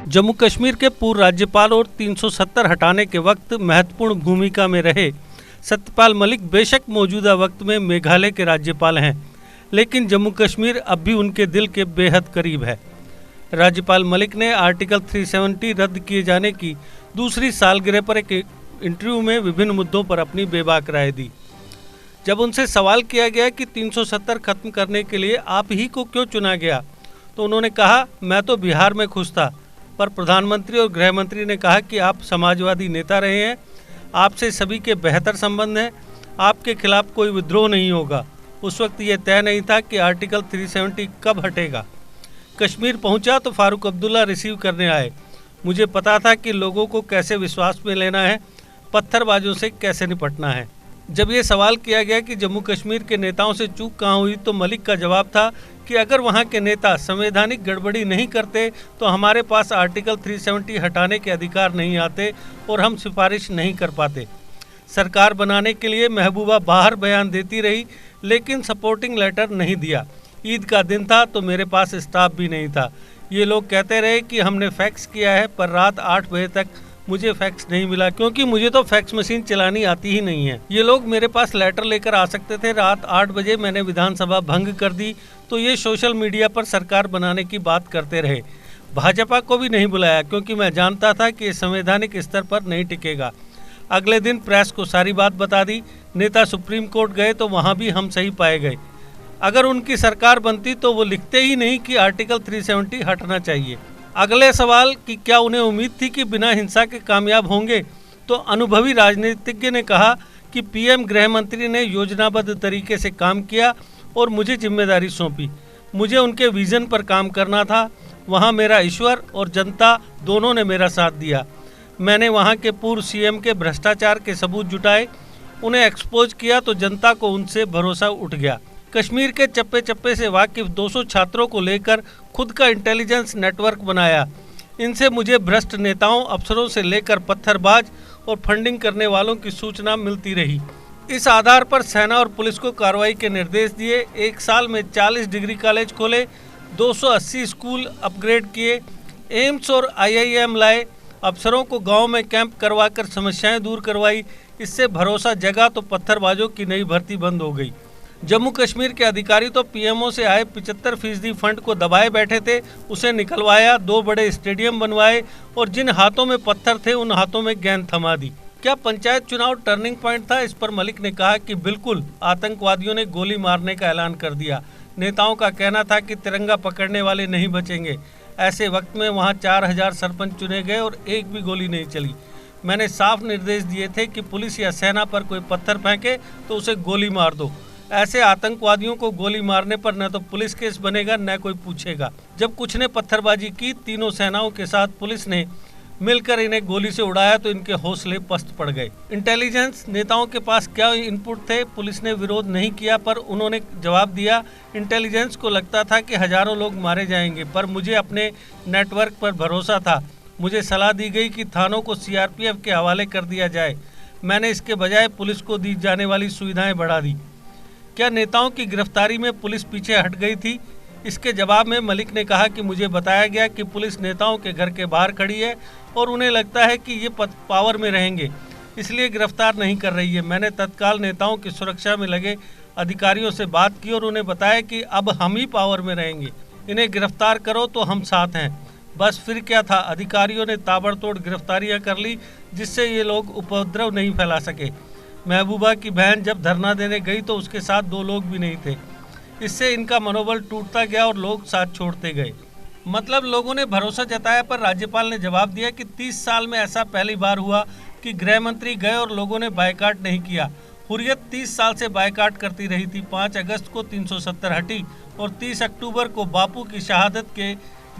जम्मू कश्मीर के पूर्व राज्यपाल और 370 हटाने के वक्त महत्वपूर्ण भूमिका में रहे सत्यपाल मलिक बेशक मौजूदा वक्त में मेघालय के राज्यपाल हैं, लेकिन जम्मू कश्मीर अब भी उनके दिल के बेहद करीब है। राज्यपाल मलिक ने आर्टिकल 370 रद्द किए जाने की दूसरी सालगिरह पर एक इंटरव्यू में विभिन्न मुद्दों पर अपनी बेबाक राय दी। जब उनसे सवाल किया गया कि 370 खत्म करने के लिए आप ही को क्यों चुना गया, तो उन्होंने कहा, मैं तो बिहार में खुश था, पर प्रधानमंत्री और गृह मंत्री ने कहा कि आप समाजवादी नेता रहे हैं, आपसे सभी के बेहतर संबंध हैं, आपके खिलाफ कोई विद्रोह नहीं होगा। उस वक्त ये तय नहीं था कि आर्टिकल 370 कब हटेगा। कश्मीर पहुंचा तो फारूक अब्दुल्ला रिसीव करने आए। मुझे पता था कि लोगों को कैसे विश्वास में लेना है, पत्थरबाजों से कैसे निपटना है। जब ये सवाल किया गया कि जम्मू कश्मीर के नेताओं से चूक कहाँ हुई, तो मलिक का जवाब था कि अगर वहाँ के नेता संवैधानिक गड़बड़ी नहीं करते तो हमारे पास आर्टिकल 370 हटाने के अधिकार नहीं आते और हम सिफारिश नहीं कर पाते। सरकार बनाने के लिए महबूबा बाहर बयान देती रही, लेकिन सपोर्टिंग लेटर नहीं दिया। ईद का दिन था तो मेरे पास स्टाफ भी नहीं था। ये लोग कहते रहे कि हमने फैक्स किया है, पर रात 8 बजे तक मुझे फैक्स नहीं मिला, क्योंकि मुझे तो फैक्स मशीन चलानी आती ही नहीं है। ये लोग मेरे पास लेटर लेकर आ सकते थे। रात 8 बजे मैंने विधानसभा भंग कर दी तो ये सोशल मीडिया पर सरकार बनाने की बात करते रहे। भाजपा को भी नहीं बुलाया, क्योंकि मैं जानता था कि ये संवैधानिक स्तर पर नहीं टिकेगा। अगले दिन प्रेस को सारी बात बता दी। नेता सुप्रीम कोर्ट गए तो वहाँ भी हम सही पाए गए। अगर उनकी सरकार बनती तो वो लिखते ही नहीं कि आर्टिकल 370 हटना चाहिए। अगले सवाल कि क्या उन्हें उम्मीद थी कि बिना हिंसा के कामयाब होंगे, तो अनुभवी राजनीतिज्ञ ने कहा कि पीएम गृह मंत्री ने योजनाबद्ध तरीके से काम किया और मुझे जिम्मेदारी सौंपी। मुझे उनके विजन पर काम करना था। वहाँ मेरा ईश्वर और जनता दोनों ने मेरा साथ दिया। मैंने वहाँ के पूर्व सीएम के भ्रष्टाचार के सबूत जुटाए, उन्हें एक्सपोज किया तो जनता को उनसे भरोसा उठ गया। कश्मीर के चप्पे चप्पे से वाकिफ 200 छात्रों को लेकर खुद का इंटेलिजेंस नेटवर्क बनाया। इनसे मुझे भ्रष्ट नेताओं, अफसरों से लेकर पत्थरबाज और फंडिंग करने वालों की सूचना मिलती रही। इस आधार पर सेना और पुलिस को कार्रवाई के निर्देश दिए। 1 साल में 40 डिग्री कॉलेज खोले, 280 स्कूल अपग्रेड किए, एम्स और IIM लाए, अफसरों को गाँव में कैंप करवाकर समस्याएं दूर करवाई। इससे भरोसा जगा तो पत्थरबाजों की नई भर्ती बंद हो गई। जम्मू कश्मीर के अधिकारी तो पीएमओ से आए 75% फंड को दबाए बैठे थे, उसे निकलवाया, 2 बड़े स्टेडियम बनवाए और जिन हाथों में पत्थर थे उन हाथों में गेंद थमा दी। क्या पंचायत चुनाव टर्निंग पॉइंट था? इस पर मलिक ने कहा कि बिल्कुल, आतंकवादियों ने गोली मारने का ऐलान कर दिया। नेताओं का कहना था कि तिरंगा पकड़ने वाले नहीं बचेंगे। ऐसे वक्त में वहाँ 4000 सरपंच चुने गए और एक भी गोली नहीं चली। मैंने साफ निर्देश दिए थे कि पुलिस या सेना पर कोई पत्थर फेंके तो उसे गोली मार दो। ऐसे आतंकवादियों को गोली मारने पर न तो पुलिस केस बनेगा न कोई पूछेगा। जब कुछ ने पत्थरबाजी की, तीनों सेनाओं के साथ पुलिस ने मिलकर इन्हें गोली से उड़ाया तो इनके हौसले पस्त पड़ गए। इंटेलिजेंस नेताओं के पास क्या इनपुट थे? पुलिस ने विरोध नहीं किया, पर उन्होंने जवाब दिया। इंटेलिजेंस को लगता था कि हजारों लोग मारे जाएंगे, पर मुझे अपने नेटवर्क पर भरोसा था। मुझे सलाह दी गई कि थानों को CRPF के हवाले कर दिया जाए। मैंने इसके बजाय पुलिस को दी जाने वाली सुविधाएं बढ़ा दी। क्या नेताओं की गिरफ्तारी में पुलिस पीछे हट गई थी? इसके जवाब में मलिक ने कहा कि मुझे बताया गया कि पुलिस नेताओं के घर के बाहर खड़ी है और उन्हें लगता है कि ये पावर में रहेंगे, इसलिए गिरफ्तार नहीं कर रही है। मैंने तत्काल नेताओं की सुरक्षा में लगे अधिकारियों से बात की और उन्हें बताया कि अब हम ही पावर में रहेंगे, इन्हें गिरफ्तार करो तो हम साथ हैं। बस फिर क्या था, अधिकारियों ने ताबड़तोड़ गिरफ्तारियाँ कर ली, जिससे ये लोग उपद्रव नहीं फैला सके। महबूबा की बहन जब धरना देने गई तो उसके साथ 2 लोग भी नहीं थे। इससे इनका मनोबल टूटता गया और लोग साथ छोड़ते गए। मतलब लोगों ने भरोसा जताया, पर राज्यपाल ने जवाब दिया कि 30 साल में ऐसा पहली बार हुआ कि गृह मंत्री गए और लोगों ने बायकाट नहीं किया। हुर्रियत 30 साल से बायकाट करती रही थी। 5 अगस्त को 370 हटी और 30 अक्टूबर को बापू की शहादत के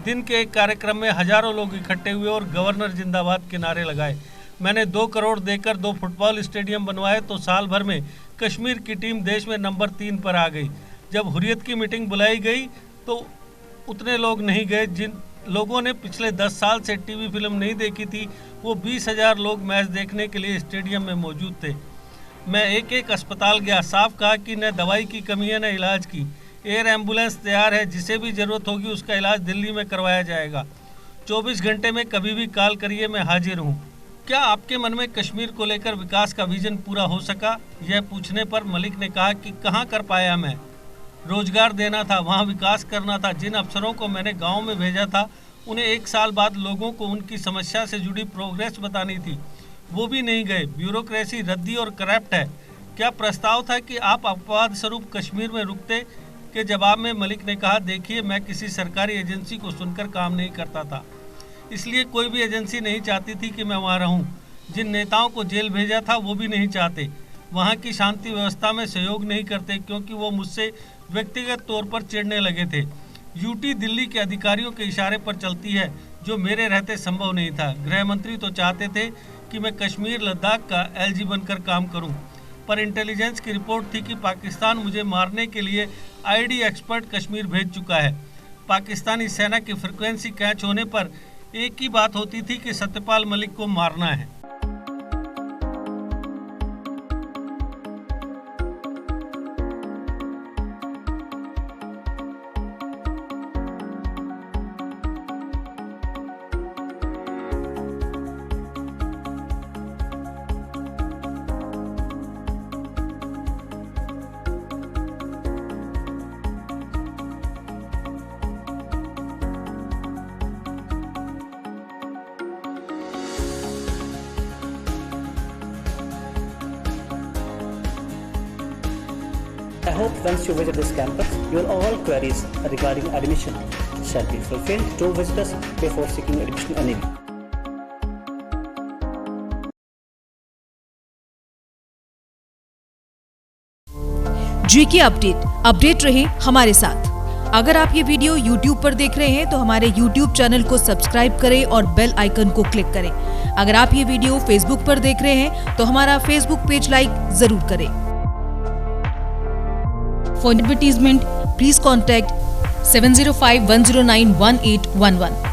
दिन के एक कार्यक्रम में हजारों लोग इकट्ठे हुए और गवर्नर जिंदाबाद के नारे लगाए। मैंने 2 करोड़ देकर 2 फुटबॉल स्टेडियम बनवाए तो साल भर में कश्मीर की टीम देश में नंबर 3 पर आ गई। जब हुर्रियत की मीटिंग बुलाई गई तो उतने लोग नहीं गए। जिन लोगों ने पिछले 10 साल से टीवी फिल्म नहीं देखी थी, वो 20,000 लोग मैच देखने के लिए स्टेडियम में मौजूद थे। मैं एक अस्पताल गया, साफ कहा कि न दवाई की कमी है न इलाज की। एयर एम्बुलेंस तैयार है, जिसे भी ज़रूरत होगी उसका इलाज दिल्ली में करवाया जाएगा। 24 घंटे में कभी भी कॉल करिए, मैं हाजिर हूँ। क्या आपके मन में कश्मीर को लेकर विकास का विजन पूरा हो सका? यह पूछने पर मलिक ने कहा कि कहाँ कर पाया मैं। रोजगार देना था, वहाँ विकास करना था। जिन अफसरों को मैंने गाँव में भेजा था उन्हें 1 साल बाद लोगों को उनकी समस्या से जुड़ी प्रोग्रेस बतानी थी, वो भी नहीं गए। ब्यूरोक्रेसी रद्दी और करप्ट है। क्या प्रस्ताव था कि आप अपवाद स्वरूप कश्मीर में रुकते? के जवाब में मलिक ने कहा, देखिए मैं किसी सरकारी एजेंसी को सुनकर काम नहीं करता था, इसलिए कोई भी एजेंसी नहीं चाहती थी कि मैं वहाँ रहूँ। जिन नेताओं को जेल भेजा था वो भी नहीं चाहते, वहाँ की शांति व्यवस्था में सहयोग नहीं करते, क्योंकि वो मुझसे व्यक्तिगत तौर पर चिढ़ने लगे थे। यूटी दिल्ली के अधिकारियों के इशारे पर चलती है, जो मेरे रहते संभव नहीं था। गृह मंत्री तो चाहते थे कि मैं कश्मीर लद्दाख का एलजी बनकर काम करूं, पर इंटेलिजेंस की रिपोर्ट थी कि पाकिस्तान मुझे मारने के लिए आईडी एक्सपर्ट कश्मीर भेज चुका है। पाकिस्तानी सेना की फ्रिक्वेंसी कैच होने पर एक ही बात होती थी कि सत्यपाल मलिक को मारना है। I hope once you visit this campus, your all queries regarding admission shall be fulfilled. Do visit us before seeking admission anyway. GK update रहे हमारे साथ। अगर आप ये वीडियो YouTube पर देख रहे हैं तो हमारे YouTube चैनल को सब्सक्राइब करें और बेल आइकन को क्लिक करें। अगर आप ये वीडियो Facebook पर देख रहे हैं तो हमारा Facebook पेज लाइक जरूर करें। For advertisement, please contact 705-109-1811.